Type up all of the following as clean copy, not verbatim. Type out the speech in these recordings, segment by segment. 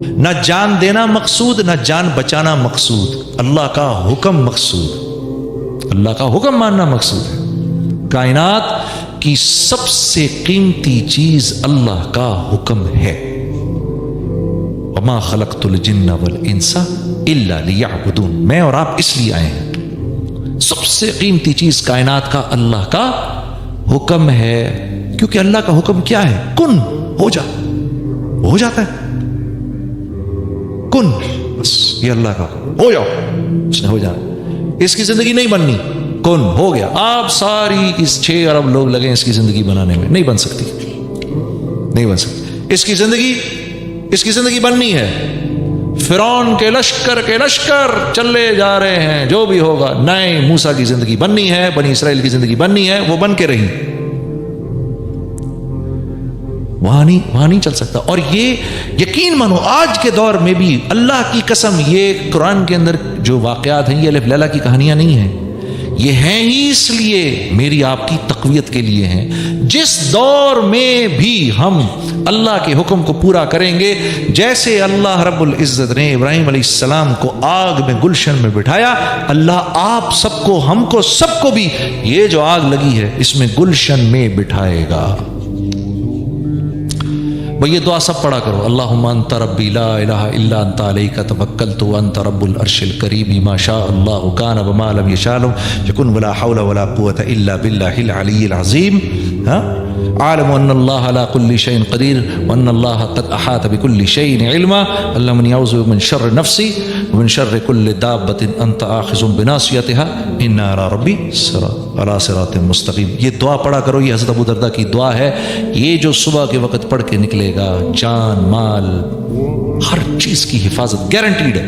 نہ جان دینا مقصود، نہ جان بچانا مقصود، اللہ کا حکم مقصود، اللہ کا حکم ماننا مقصود ہے۔ کائنات کی سب سے قیمتی چیز اللہ کا حکم ہے۔ وما خلقت الجن والانس الا لیعبدون، میں اور آپ اس لیے آئے ہیں۔ سب سے قیمتی چیز کائنات کا اللہ کا حکم ہے، کیونکہ اللہ کا حکم کیا ہے؟ کن، ہو جا، ہو جاتا ہے کن، بس یہ اللہ کا ہو جاؤ، اس نے ہو جانا۔ اس کی زندگی نہیں بننی، کن ہو گیا۔ آپ ساری اس 6 ارب لوگ لگے اس کی زندگی بنانے میں، نہیں بن سکتی، نہیں بن سکتی۔ اس کی زندگی بننی ہے۔ فرعون کے لشکر چلے جا رہے ہیں، جو بھی ہوگا، نئے موسیٰ کی زندگی بننی ہے، بنی اسرائیل کی زندگی بننی ہے، وہ بن کے رہی، وہاں نہیں چل سکتا۔ اور یہ یقین مانو آج کے دور میں بھی اللہ کی قسم، یہ قرآن کے اندر جو واقعات ہیں یہ الف لیلہ کی کہانیاں نہیں ہیں، یہ ہیں ہی اس لیے میری آپ کی تقویت کے لیے ہیں۔ جس دور میں بھی ہم اللہ کے حکم کو پورا کریں گے، جیسے اللہ رب العزت نے ابراہیم علیہ السلام کو آگ میں گلشن میں بٹھایا، اللہ آپ سب کو، ہم کو، سب کو بھی یہ جو آگ لگی ہے اس میں گلشن میں بٹھائے گا۔ بھئی یہ دعا سب پڑھا کرو، اللہم انت ربی لا الہ الا انت علیک توکلت وانت رب العرش الکریم ما شاء اللہ کان وما لم یشاء لم یکن ولا حول ولا قوة الا باللہ العلی العظیم۔ عالم ان اللہ علی کل شیء قدیر وان اللہ قد احاط بكل شیء علما، اللہم انی اعوذ من شر نفسی ومن شر کل دابۃ انت آخذ بناصیتها ان علی ربی علی صراط مستقیم۔ یہ دعا پڑھا کرو، یہ حضرت ابو درداء کی دعا ہے۔ یہ جو صبح کے وقت پڑھ کے نکلے گا، جان مال ہر چیز کی حفاظت گارنٹیڈ ہے۔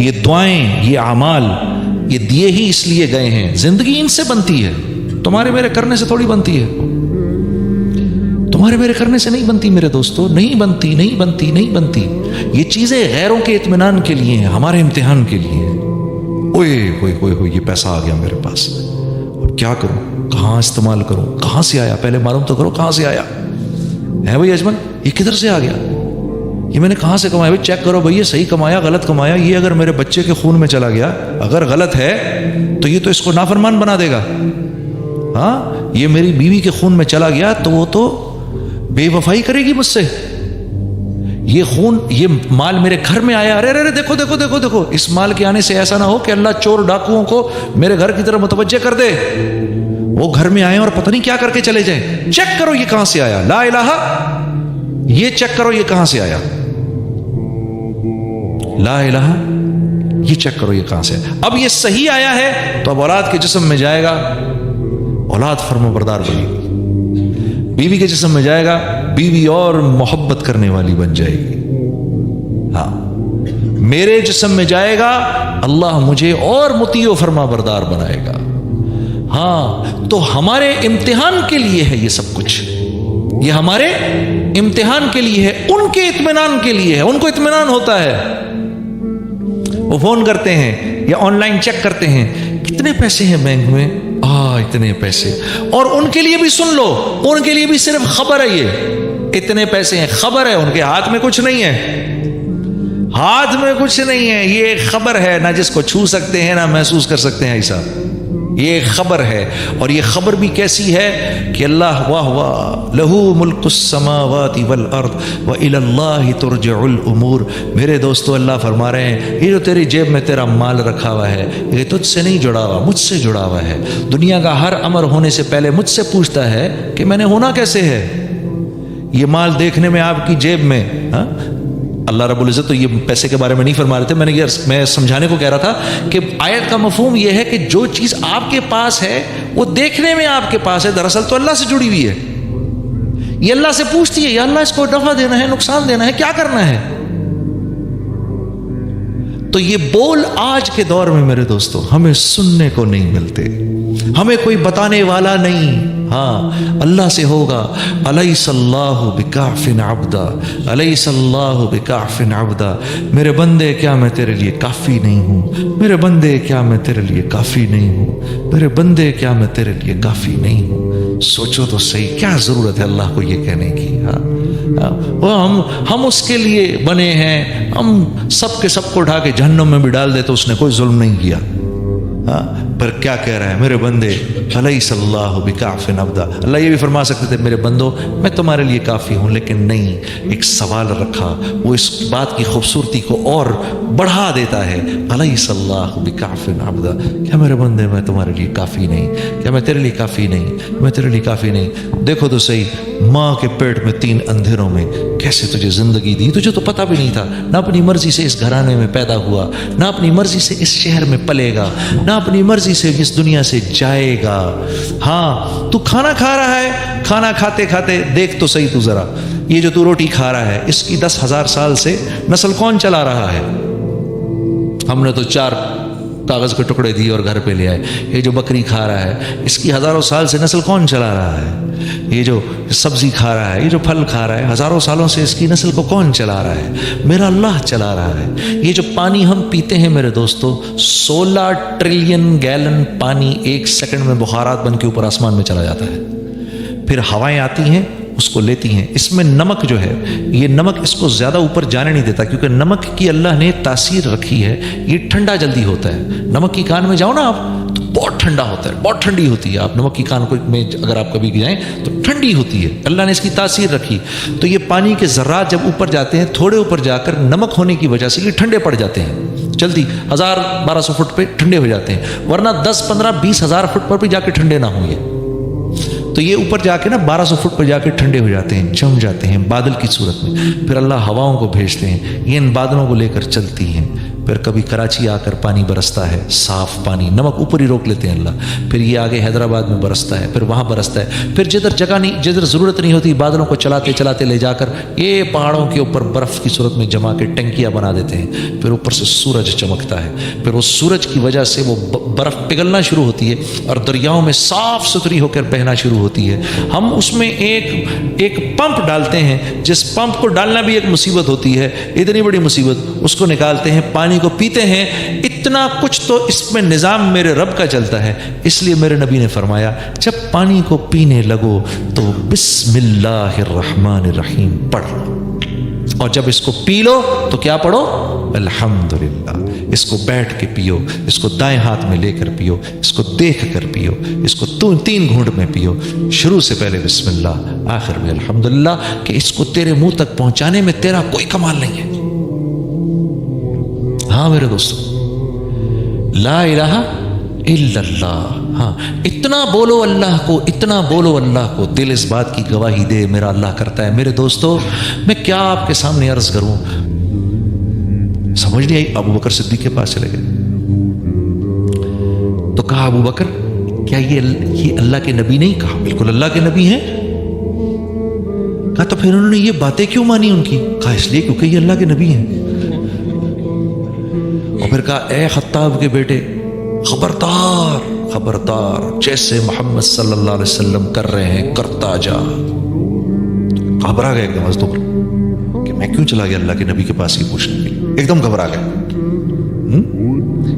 یہ دعائیں، یہ اعمال، یہ دیے ہی اس لیے گئے ہیں۔ زندگی ان سے بنتی ہے، تمہارے میرے کرنے سے تھوڑی بنتی ہے، تمہارے میرے کرنے سے نہیں بنتی میرے دوستو، نہیں بنتی، نہیں بنتی، نہیں بنتی۔ یہ چیزیں غیروں کے اطمینان کے لیے ہیں، ہمارے امتحان کے لیے ہیں۔ اوئے ہوئے ہوئے ہوئے، یہ پیسہ آ گیا میرے پاس، اب کیا کروں، کہاں استعمال کروں، کہاں سے آیا، پہلے معلوم تو کرو کہاں سے آیا ہے بھائی اجمل، یہ کدھر سے آ گیا، یہ میں نے کہاں سے کمایا؟ بھائی چیک کرو بھائی، یہ صحیح کمایا غلط کمایا؟ یہ اگر میرے بچے کے خون میں چلا گیا، اگر غلط ہے تو یہ تو اس کو نافرمان بنا دے گا۔ ہاں، یہ میری بیوی کے خون میں چلا گیا تو وہ تو بے وفائی کرے گی مجھ سے۔ یہ خون، یہ مال میرے گھر میں آیا، ارے ارے دیکھو دیکھو دیکھو دیکھو، اس مال کے آنے سے ایسا نہ ہو کہ اللہ چور ڈاکوؤں کو میرے گھر کی طرف متوجہ کر دے، وہ گھر میں آئے اور پتہ نہیں کیا کر کے چلے جائیں۔ چیک کرو یہ کہاں سے آیا، لا الہ، یہ چیک کرو یہ کہاں سے آیا، لا الہ، یہ چیک کرو یہ کہاں سے آیا۔ اب یہ صحیح آیا ہے تو اب اولاد کے جسم میں جائے گا، اولاد فرما بردار بنے گی۔ بیوی کے جسم میں جائے گا، بیوی اور محبت کرنے والی بن جائے گی۔ ہاں، میرے جسم میں جائے گا، اللہ مجھے اور مطیع و فرما بردار بنائے گا۔ ہاں، تو ہمارے امتحان کے لیے ہے یہ سب کچھ، یہ ہمارے امتحان کے لیے ہے، ان کے اطمینان کے لیے ہے۔ ان کو اطمینان ہوتا ہے، وہ فون کرتے ہیں یا آن لائن چیک کرتے ہیں، کتنے پیسے ہیں بینک میں، اتنے پیسے، اور ان کے لیے بھی سن لو، ان کے لیے بھی صرف خبر ہے، یہ اتنے پیسے ہیں، خبر ہے، ان کے ہاتھ میں کچھ نہیں ہے، ہاتھ میں کچھ نہیں ہے، یہ ایک خبر ہے، نہ جس کو چھو سکتے ہیں نہ محسوس کر سکتے ہیں ایسا، یہ ایک خبر ہے۔ اور یہ خبر بھی کیسی ہے کہ اللہ واہ واہ، لہو ملک السماوات والارض والى اللہ ترجع الامور۔ میرے دوستو، اللہ فرما رہے ہیں یہ جو تیری جیب میں تیرا مال رکھا ہوا ہے، یہ تجھ سے نہیں جڑا ہوا، مجھ سے جڑا ہوا ہے۔ دنیا کا ہر امر ہونے سے پہلے مجھ سے پوچھتا ہے کہ میں نے ہونا کیسے ہے۔ یہ مال دیکھنے میں آپ کی جیب میں، اللہ رب العزت تو یہ پیسے کے بارے میں نہیں فرما رہے تھے، میں سمجھانے کو کہہ رہا تھا کہ آیت کا مفہوم یہ ہے کہ جو چیز آپ کے پاس ہے وہ دیکھنے میں آپ کے پاس ہے، دراصل تو اللہ سے جڑی ہوئی ہے۔ یہ اللہ سے پوچھتی ہے، یا اللہ اس کو نفع دینا ہے، نقصان دینا ہے، کیا کرنا ہے؟ تو یہ بول آج کے دور میں میرے دوستو ہمیں سننے کو نہیں ملتے، ہمیں کوئی بتانے والا نہیں۔ ہاں اللہ سے ہوگا الیس اللہ بکافٍ عبدا، الیس اللہ بکافٍ عبدا، میرے بندے کیا میں تیرے لیے کافی نہیں ہوں، میرے بندے کیا میں تیرے لیے کافی نہیں ہوں، میرے بندے کیا میں تیرے لیے کافی نہیں ہوں۔ سوچو تو صحیح، کیا ضرورت ہے اللہ کو یہ کہنے کی؟ ہم اس کے لیے بنے ہیں، ہم سب کے سب کو اٹھا کے جہنم میں بھی ڈال دے تو اس نے کوئی ظلم نہیں کیا، پر کیا کہہ رہا ہے؟ میرے بندے الیس اللہ بکافٍ عبدا۔ اللہ یہ بھی فرما سکتے تھے میرے بندو میں تمہارے لیے کافی ہوں، لیکن نہیں، ایک سوال رکھا، وہ اس بات کی خوبصورتی کو اور بڑھا دیتا ہے۔ الیس اللہ بکافٍ عبدا، کیا میرے بندے میں تمہارے لیے کافی نہیں؟ کیا میں تیرے لیے کافی نہیں؟ میں تیرے لیے کافی نہیں؟ دیکھو تو صحیح، ماں کے پیٹ میں 3 اندھیروں میں کیسے تجھے زندگی دی، تجھے تو پتہ بھی نہیں تھا، نہ اپنی مرضی سے اس گھرانے میں پیدا ہوا، نہ اپنی مرضی سے اس شہر میں پلے گا، نہ اپنی مرضی سے اس دنیا سے جائے گا۔ ہاں تو کھانا کھا رہا ہے، کھانا کھاتے کھاتے دیکھ تو صحیح تو ذرا، یہ جو تو روٹی کھا رہا ہے اس کی 10,000 سال سے نسل کون چلا رہا ہے؟ ہم نے تو 4 کاغذ کے ٹکڑے دیے اور گھر پہ لے آئے۔ یہ جو بکری کھا رہا ہے اس کی ہزاروں سال سے نسل کون چلا رہا ہے؟ یہ جو سبزی کھا رہا ہے، یہ جو پھل کھا رہا ہے، ہزاروں سالوں سے اس کی نسل کو کون چلا رہا ہے؟ میرا اللہ چلا رہا ہے۔ یہ جو پانی ہم پیتے ہیں میرے دوستو، 16 ٹریلین گیلن پانی 1 سیکنڈ میں بخارات بن کے اوپر آسمان میں چلا جاتا ہے، پھر ہوائیں آتی ہیں اس کو لیتی ہیں۔ اس میں نمک جو ہے، یہ نمک اس کو زیادہ اوپر جانے نہیں دیتا، کیونکہ نمک کی اللہ نے تاثیر رکھی ہے، یہ ٹھنڈا جلدی ہوتا ہے۔ نمک کی کان میں جاؤ نا آپ تو بہت ٹھنڈا ہوتا ہے، بہت ٹھنڈی ہوتی ہے۔ آپ نمک کی کان میں اگر آپ کبھی جائیں تو ٹھنڈی ہوتی ہے، اللہ نے اس کی تاثیر رکھی۔ تو یہ پانی کے ذرات جب اوپر جاتے ہیں، تھوڑے اوپر جا کر نمک ہونے کی وجہ سے یہ ٹھنڈے پڑ جاتے ہیں، جلدی 1000-1200 فٹ پہ ٹھنڈے ہو جاتے ہیں، ورنہ 10-15-20 ہزار فٹ پر بھی جا کے ٹھنڈے نہ ہوں گے۔ تو یہ اوپر جا کے نا 1200 فٹ پر جا کے ٹھنڈے ہو جاتے ہیں، جم جاتے ہیں بادل کی صورت میں۔ پھر اللہ ہواؤں کو بھیجتے ہیں، یہ ان بادلوں کو لے کر چلتی ہیں۔ پھر کبھی کراچی آ کر پانی برستا ہے، صاف پانی، نمک اوپر ہی روک لیتے ہیں اللہ، پھر یہ آگے حیدرآباد میں برستا ہے، پھر وہاں برستا ہے، پھر جدھر جگہ نہیں، جدھر ضرورت نہیں ہوتی بادلوں کو چلاتے چلاتے لے جا کر یہ پہاڑوں کے اوپر برف کی صورت میں جما کے ٹنکیاں بنا دیتے ہیں۔ پھر اوپر سے سورج چمکتا ہے، پھر اس سورج کی وجہ سے وہ برف پگھلنا شروع ہوتی ہے اور دریاؤں میں صاف ستھری ہو کر بہنا شروع ہوتی ہے۔ ہم اس میں ایک پمپ ڈالتے ہیں، جس پمپ کو ڈالنا بھی ایک مصیبت ہوتی ہے، اتنی بڑی مصیبت، اس کو نکالتے ہیں، پانی کو پیتے ہیں۔ اتنا کچھ تو اس میں نظام میرے رب کا چلتا ہے، اس لیے میرے نبی نے فرمایا جب پانی کو پینے لگو تو بسم اللہ الرحمن الرحیم پڑھ لو، اور جب اس کو پی لو تو کیا پڑھو؟ الحمدللہ۔ اس کو بیٹھ کے پیو، اس کو دائیں ہاتھ میں لے کر پیو، اس کو دیکھ کر پیو، اس کو 3 گھونٹ میں پیو، شروع سے پہلے بسم اللہ، آخر میں الحمدللہ، کہ اس کو تیرے منہ تک پہنچانے میں تیرا کوئی کمال نہیں ہے۔ ہاں میرے دوستو، لا الہ الا اللہ، ہاں اتنا بولو اللہ کو، اتنا بولو اللہ کو، دل اس بات کی گواہی دے میرا اللہ کرتا ہے۔ میرے دوستو میں کیا آپ کے سامنے عرض کروں، سمجھ نہیں آئی۔ ابو بکر صدیق کے پاس چلے گئے تو کہا ابو بکر کیا یہ اللہ کے نبی نہیں؟ کہا بالکل اللہ کے نبی ہیں۔ کہا تو پھر انہوں نے یہ باتیں کیوں مانی ان کی؟ کہا اس لیے کیونکہ یہ اللہ کے نبی ہیں۔ اور پھر کہا اے خطاب کے بیٹے خبردار خبردار، جیسے محمد صلی اللہ علیہ وسلم کر رہے ہیں کرتا جا۔ گھبرا گئے ایک دم حضرت عمر کہ میں کیوں چلا گیا اللہ کے نبی کے پاس یہ پوچھنے کے لیے، ایک دم گھبرا گئے۔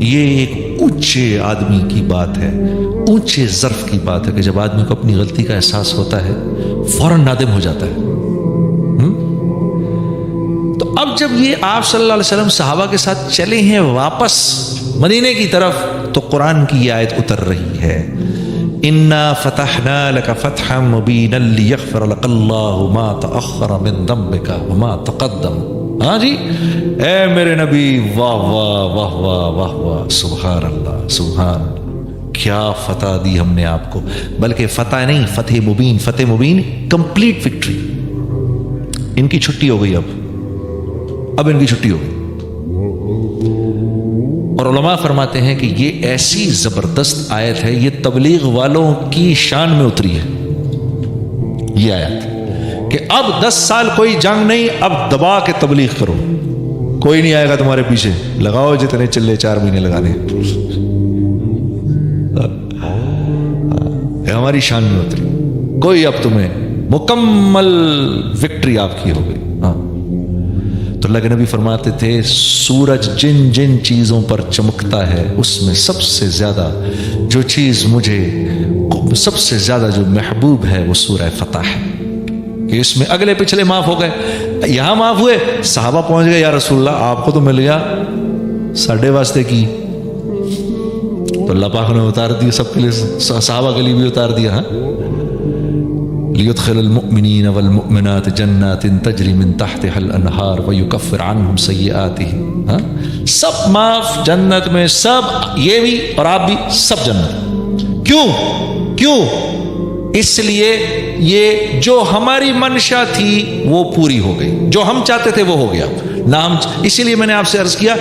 یہ ایک اونچے آدمی کی بات ہے، اونچے ظرف کی بات ہے کہ جب آدمی کو اپنی غلطی کا احساس ہوتا ہے فوراً نادم ہو جاتا ہے۔ تو اب جب یہ آپ صلی اللہ علیہ وسلم صحابہ کے ساتھ چلے ہیں واپس مدینے کی طرف تو قرآن کی یہ آیت اتر رہی ہے، اِنَّا فَتَحْنَا لَكَ فَتْحًا مُبِينًا لِيَغْفِرَ لَكَ اللَّهُ مَا تَأَخَّرَ مِن ذَنبِكَ وَمَا تَقَدَّمَ۔ ہاں جی، اے میرے نبی، واہ واہ واہ واہ واہ واہ، سبحان اللہ سبحان اللہ، کیا فتح دی ہم نے آپ کو، بلکہ فتح نہیں، فتح مبین، فتح مبین کمپلیٹ وکٹری۔ ان کی چھٹی ہو گئی، اب ان کی چھٹی ہو گئی۔ اور علماء فرماتے ہیں کہ یہ ایسی زبردست آیت ہے، یہ تبلیغ والوں کی شان میں اتری ہے یہ آیت، کہ اب 10 سال کوئی جنگ نہیں، اب دبا کے تبلیغ کرو، کوئی نہیں آئے گا تمہارے پیچھے، لگاؤ جتنے چلے 4 مہینے لگانے، ہماری شان میں اتری۔ گوئی اب تمہیں مکمل وکٹری آپ کی ہو گئی. ہاں تو اللہ کے نبی فرماتے تھے سورج جن جن چیزوں پر چمکتا ہے اس میں سب سے زیادہ جو چیز مجھے سب سے زیادہ جو محبوب ہے وہ سورہ فتح ہے کہ اس میں اگلے پچھلے معاف ہو گئے. یہاں معاف ہوئے, صحابہ پہنچ گئے یا رسول اللہ آپ کو تو مل گیا, ساڈے واسطے کی؟ تو اللہ پاک نے اتار دیا سب کے لیے, صحابہ کے لیے بھی اتار دیا. ہاں لِيُدْخِلَ الْمُؤْمِنِينَ وَالْمُؤْمِنَاتِ جَنَّاتٍ تَجْرِي مِن تَحْتِهَا الْأَنْهَارُ وَيُكَفِّرُ عَنْهُمْ سَيِّئَاتِهِمْ. ہاں سب معاف جنت میں, سب یہ بھی اور آپ بھی سب جنت. کیوں؟ اس لیے یہ جو ہماری منشا تھی وہ پوری ہو گئی, جو ہم چاہتے تھے وہ ہو گیا. نہ ہم, اسی لیے میں نے آپ سے عرض کیا